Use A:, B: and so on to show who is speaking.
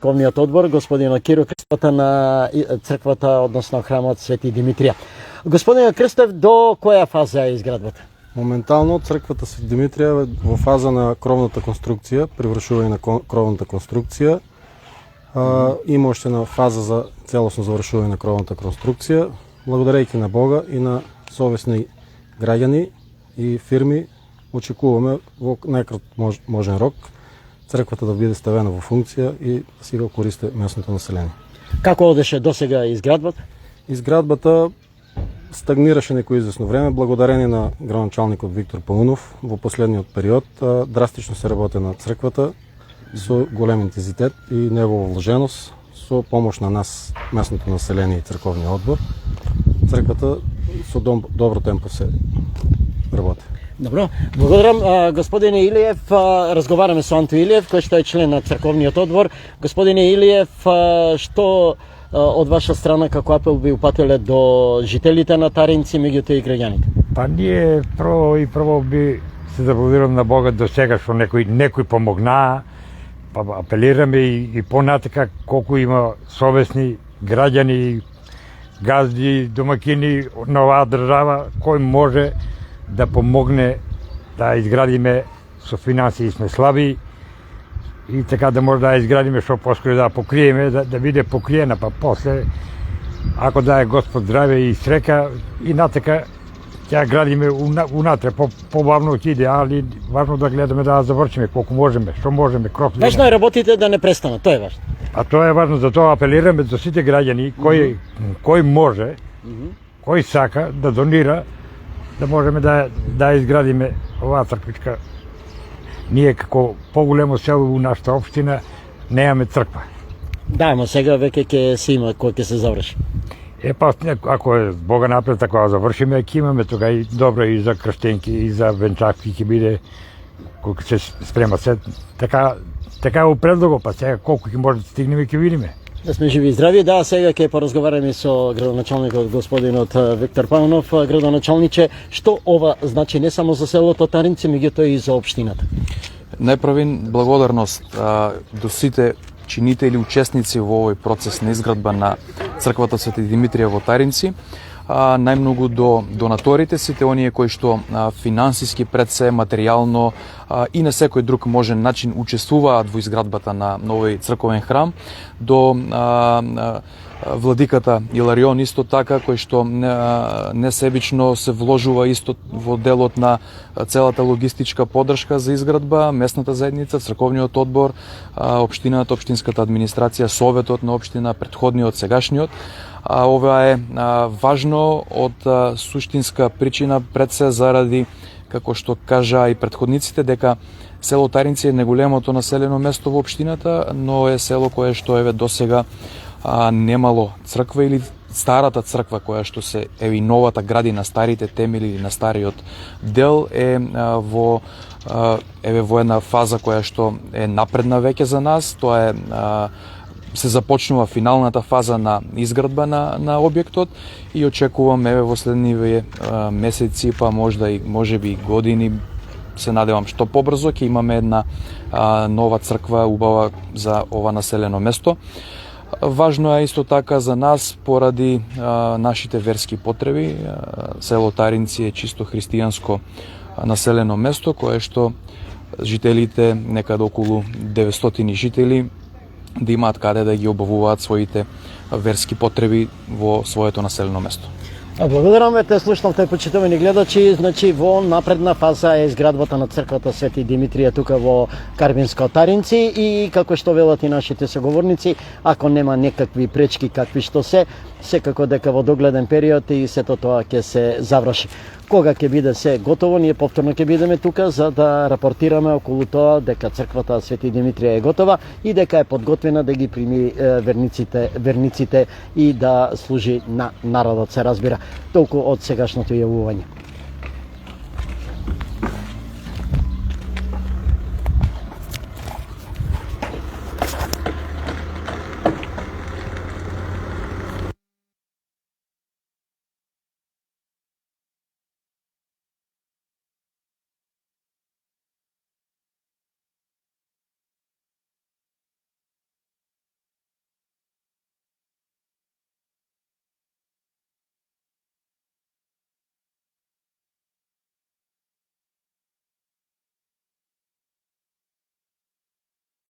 A: Црковниот одбор, господин Киро Крстев на црквата, односно храмот Свети Димитрија. Господин Крстев, до која фаза е изградбата?
B: Моментално црквата Свети Димитрија е во фаза на кровната конструкција, привршување на кровната конструкција. Има уште една фаза за целосно завршување на кровната конструкција. Благодарејќи на Бога и на совесни граѓани и фирми, очекуваме во најкраток можен рок црквата да биде ставена во функција и да си го користи местното население.
A: Како одеше досега изградбата?
B: Изградбата стагнираше некој известно време, благодарение на градоначалникот Виктор Паунов. Во последниот период драстично се работи на црквата со голем интензитет и негова вложеност, со помош на нас, местното население и црковниот одбор. Црквата со добро темпо се работи.
A: Добро, благодарам. Господине Илиев, разговараме со Анто Илиев, кој што е член на црковниот одбор. Господине Илиев, што од ваша страна како апел би упатиле до жителите на Таринци, меѓутоа и граѓаните?
C: Па ние прво би се заблагодарам на Бога до сега што некој помогнаа, па апелираме и понатака колку има совесни граѓани, газди, домакини на оваа држава кој може да помогне да изградиме, со финансии сме слаби и така да може да изградиме што поскоро да покриеме, да биде покриена, па после ако дае Господ здраве и срека и натака ќе градиме унатре, побавно ќе иде, али важно да гледаме да завршиме колку можеме, што можеме, кров.
A: Важно е работите да не престанат, тоа е важно.
C: А тоа е важно, за тоа апелираме до сите граѓани кој може, кој сака да донира, да можеме да изградиме оваа црквичка. Ние како поголемо село у нашата општина немаме црква.
A: Да, но сега веќе ќе се има кој ќе се заврши.
C: Па ако е Бога напред, ако ја завршиме, ќе имаме тога и добро и за крштенки и за венчавки ќе биде колку се спрема се. Така е у предлого, па сега колку ќе може да стигнеме ќе видиме.
A: Да сме живи и здрави. Да, сега ќе поразговараме со градоначалникот господинот Виктор Паунов. Градоначалниче, што ова значи не само за селото Таринци, меѓутоа и за општината?
D: Најпрвин благодарност до сите чинители, учесници во овој процес на изградба на црквата Свети Димитрија во Таринци, најмногу до донаторите, сите оние кои што финансиски пред се, материјално и на секој друг можен начин учествуваат во изградбата на овој црковен храм, до владиката Иларион исто така, кој што несебично се вложува исто во делот на целата логистичка поддршка за изградба, местната заедница, црковниот одбор, општината, општинската администрација, советот на општина, претходниот, сегашниот. Ова е важно од суштинска причина пред се заради, како што кажа и претходниците, дека село Таринци е неголемото населено место во општината, но е село кое што еве досега немало црква или старата црква која што се и новата гради на старите темели или на стариот дел е во една фаза која што е напредна веќе за нас. Тоа е се започнува финалната фаза на изградба на објектот и очекувам во следниве месеци, па можеби години, се надевам што побрзо ќе имаме една нова црква убава за ова населено место. Важно е исто така за нас поради нашите верски потреби. Село Таринци е чисто христијанско населено место кое што жителите, некаде околу 900 жители, да имаат каде да ги обавуваат своите верски потреби во своето населено место.
A: Благодарам, те слушнавте, почитувани гледачи. Значи, во напредна фаза е изградбата на црквата Свети Димитрија тука во Карбинско Таринци и како што велат и нашите соговорници, ако нема некакви пречки какви што секако дека во догледен период и сето тоа ќе се заврши. Кога ќе биде се готово, ние повторно ќе бидеме тука за да рапортираме околу тоа дека црквата Свети Димитрија е готова и дека е подготвена да ги прими верниците и да служи на народот, се разбира. Толку од сегашното јавување.